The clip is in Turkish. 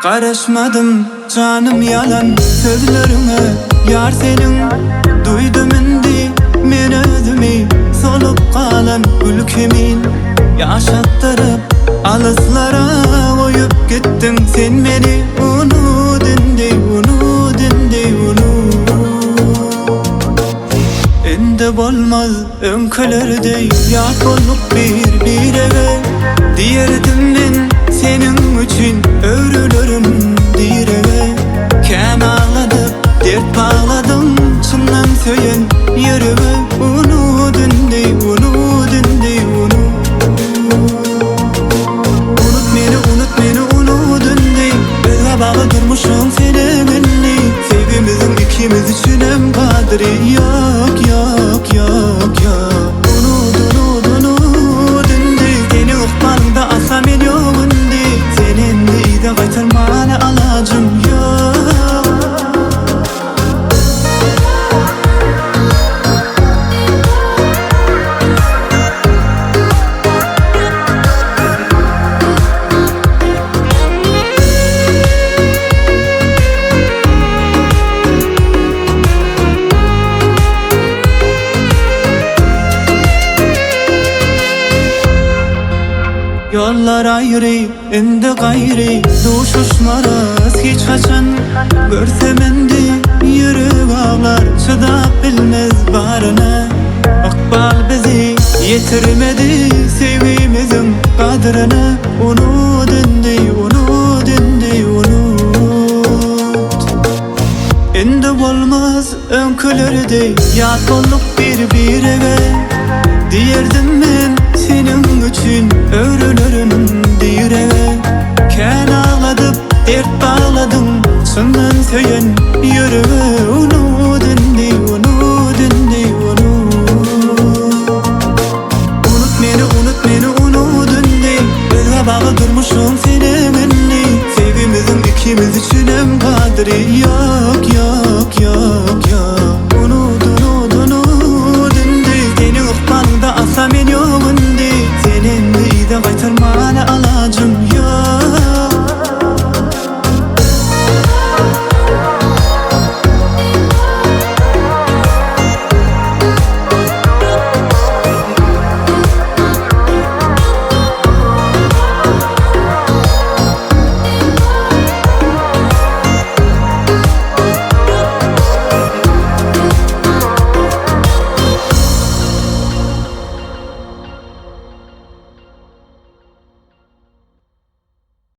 Karışmadım canım yalan sözlerine yar senin. Duydum indi men özümi solup kalan ülkemin. Yaşattırıp alıslara oyup gittin sen beni. Unut indi, unut indi, unut. Endi bolmaz önkülerde yat olup bir eve. Diyerdim men senin için öğrülürüm direve. Ken ağladıp dert bağladım çından söylen yürüme. Unut indi, unut indi, unut. Unut meni, unut indi. Bize bağı durmuşum seninle. Sevgimizin ikimiz için hem kadri yok, yok, yok, yok. Unut, unut, unut indi. Seni ıhbarında asam ediyorum indi. Senin de ide kaytarmana alacım yok. Yollar ayrı, endi gayri duşuşmaraz hiç kaçan. Görsem endi yürek ağlar, çıdap bilmez barına. Akbal bizi yetirmedi sevgimizin kadrına. Unut indi, unut indi, unut. Endi olmaz önkülerde yat olup bir eve. Diyerdim men senin için öğrülürüm direve. Ken ağladıp dert bağladım çından söylen yürüme. Unut indi, unut indi, unut. Unut meni, unut indi. Bize bağı durmuşum seninle. Sevgimizin ikimiz için hem kadri yok, yok, yok, yok. Unut, unut, unut indi. Seni ıhbarında asam ediyorum indi. Senin de ide kaytarmana alacım